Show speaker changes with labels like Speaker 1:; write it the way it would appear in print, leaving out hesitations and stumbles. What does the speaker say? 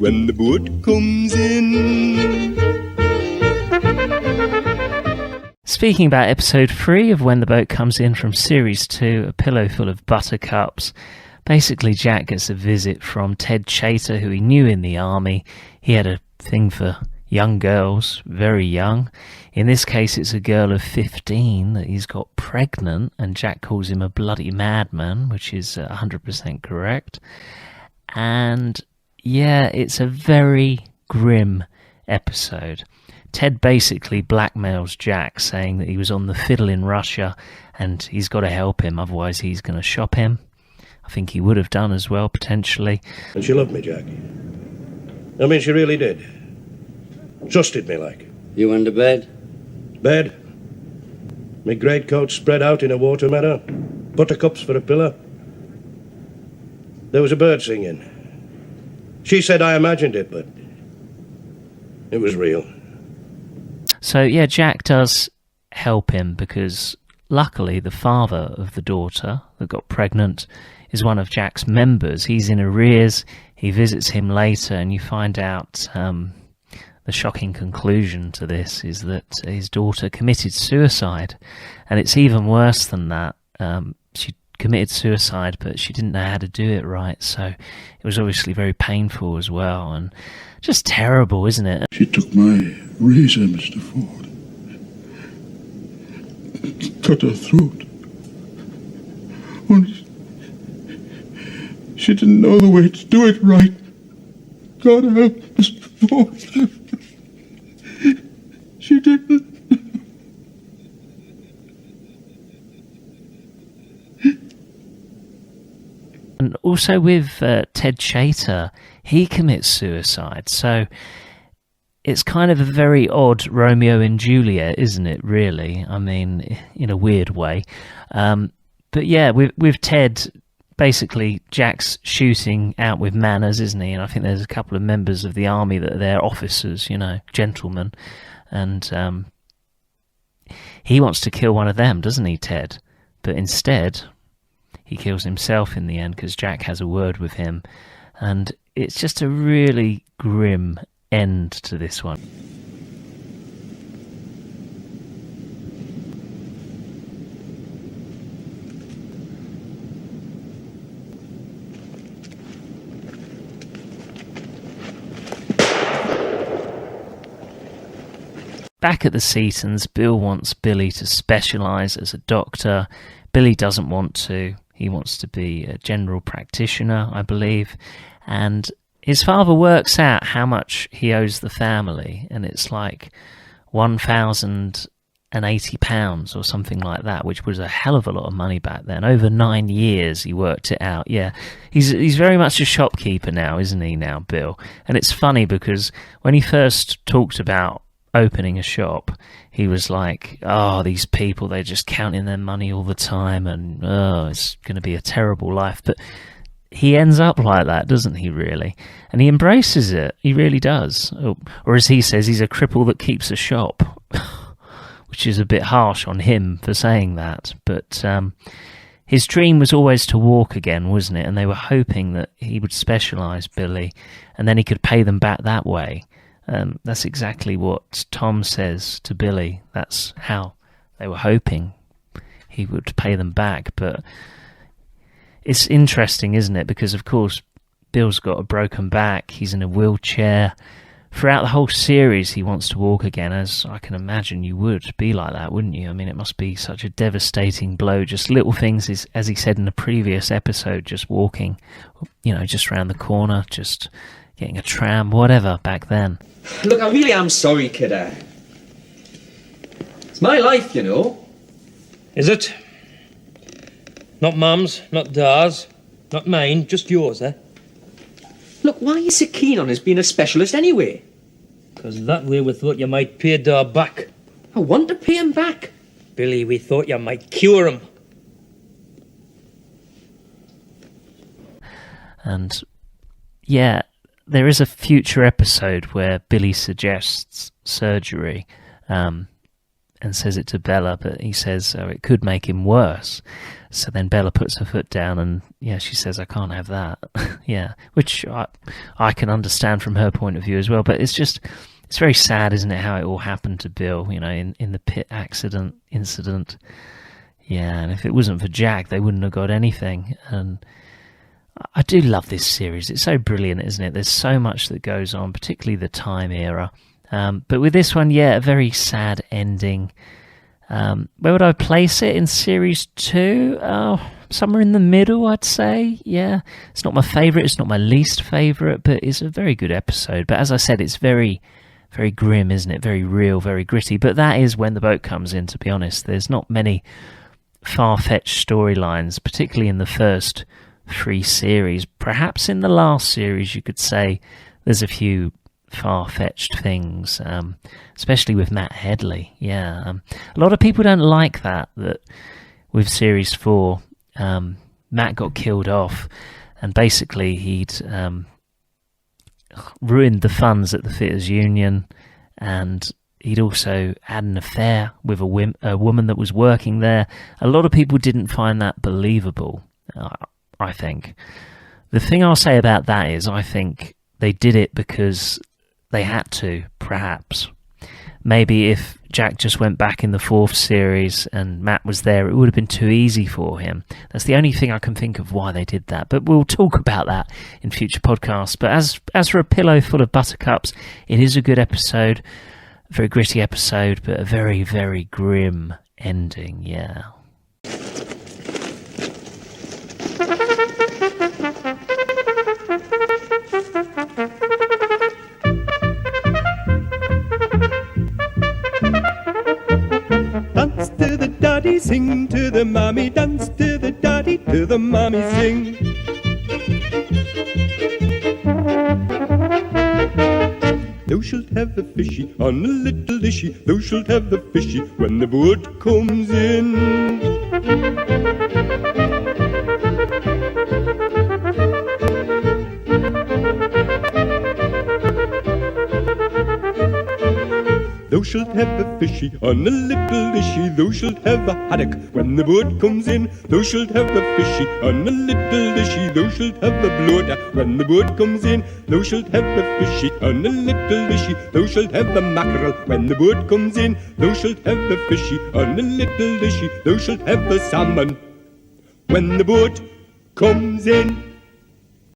Speaker 1: When the boat comes in.
Speaker 2: Speaking about episode 3 of When the Boat Comes In from series 2, A Pillowful of Buttercups, basically Jack gets a visit from Ted Chater, who he knew in the army. He had a thing for young girls, very young. In this case, it's a girl of 15 that he's got pregnant, and Jack calls him a bloody madman, which is 100% correct. And yeah, it's a very grim episode. Ted basically blackmails Jack, saying that he was on the fiddle in Russia and he's got to help him, otherwise he's going to shop him. I think he would have done as well, potentially.
Speaker 3: And she loved me, Jack. I mean, she really did. Trusted me, like.
Speaker 4: You went to bed?
Speaker 3: Bed. Me greatcoat spread out in a water meadow. Buttercups for a pillow. There was a bird singing. She said I imagined it, but it was real.
Speaker 2: So, yeah, Jack does help him because luckily the father of the daughter that got pregnant is one of Jack's members. He's in arrears. He visits him later, and you find out the shocking conclusion to this is that his daughter committed suicide. And it's even worse than that. She committed suicide, but she didn't know how to do it right. So it was obviously very painful as well. And just terrible, isn't it?
Speaker 5: She took my razor, Mr. Ford. Cut her throat. Only she didn't know the way to do it right. God help Mr. Ford. She didn't.
Speaker 2: And also with Ted Chater, he commits suicide. So it's kind of a very odd Romeo and Juliet, isn't it, really? I mean, in a weird way. But yeah, with Ted, basically Jack's shooting out with manners, isn't he? And I think there's a couple of members of the army that are there, officers, you know, gentlemen. And he wants to kill one of them, doesn't he, Ted? But instead, he kills himself in the end because Jack has a word with him. And it's just a really grim end to this one. Back at the Seatons, Bill wants Billy to specialise as a doctor. Billy doesn't want to. He wants to be a general practitioner, I believe. And his father works out how much he owes the family, and it's like £1,080 or something like that, which was a hell of a lot of money back then. Over 9 years he worked it out. Yeah, he's very much a shopkeeper now, isn't he now, Bill? And it's funny because when he first talked about opening a shop, he was like, oh, these people, they're just counting their money all the time, and oh, it's going to be a terrible life. But he ends up like that, doesn't he, really? And he embraces it. He really does. Or as he says, he's a cripple that keeps a shop, which is a bit harsh on him for saying that. But his dream was always to walk again, wasn't it? And they were hoping that he would specialise, Billy, and then he could pay them back that way. That's exactly what Tom says to Billy. That's how they were hoping he would pay them back. But it's interesting, isn't it? Because, of course, Bill's got a broken back. He's in a wheelchair. Throughout the whole series, he wants to walk again, as I can imagine you would be like that, wouldn't you? I mean, it must be such a devastating blow. Just little things, as he said in the previous episode, just walking, you know, just round the corner, just getting a tram, whatever, back then.
Speaker 6: Look, I really am sorry, kidder. It's my life, you know.
Speaker 7: Is it? Not Mum's, not Da's, not mine, just yours, eh?
Speaker 6: Look, why are you so keen on us being a specialist anyway?
Speaker 7: Because that way we thought you might pay Da back.
Speaker 6: I want to pay him back.
Speaker 7: Billy, we thought you might cure him.
Speaker 2: And, yeah, there is a future episode where Billy suggests surgery, and and says it to Bella, but he says it could make him worse. So then Bella puts her foot down and, she says, I can't have that. Yeah, which I can understand from her point of view as well. But it's very sad, isn't it, how it all happened to Bill, in the pit incident. Yeah, and if it wasn't for Jack, they wouldn't have got anything. And I do love this series. It's so brilliant, isn't it? There's so much that goes on, particularly the time era. But with this one, a very sad ending. Where would I place it in series 2? Somewhere in the middle, I'd say. Yeah, it's not my favourite, it's not my least favourite, but it's a very good episode. But as I said, it's very, very grim, isn't it? Very real, very gritty. But that is when the boat comes in, to be honest. There's not many far-fetched storylines, particularly in the first 3 series. Perhaps in the last series, you could say there's a few far-fetched things, especially with Matt Headley. A lot of people don't like that with series 4 Matt got killed off, and basically he'd ruined the funds at the Fitters Union, and he'd also had an affair with a woman that was working there. A lot of people didn't find that believable, I think. The thing I'll say about that is I think they did it because they had to, perhaps. Maybe if Jack just went back in the 4th series and Matt was there, it would have been too easy for him. That's the only thing I can think of why they did that. But we'll talk about that in future podcasts. But as for A Pillowful of Buttercups, it is a good episode, a very gritty episode, but a very, very grim ending, yeah.
Speaker 1: Dance to the daddy, sing to the mommy. Dance to the daddy, to the mommy, sing. Thou shalt have a fishy on a little dishy. Thou shalt have a fishy when the boat comes in. Thou shalt have a fishy on a little dishy. Thou shalt have a haddock when the boat comes in. Thou shalt have a fishy on a little dishy. Thou shalt have a bloater when the boat comes in. Thou shalt have a fishy on a little dishy. Thou shalt have a mackerel when the boat comes in. Thou shalt have a fishy on a little dishy. Thou shalt have a salmon when the boat comes in.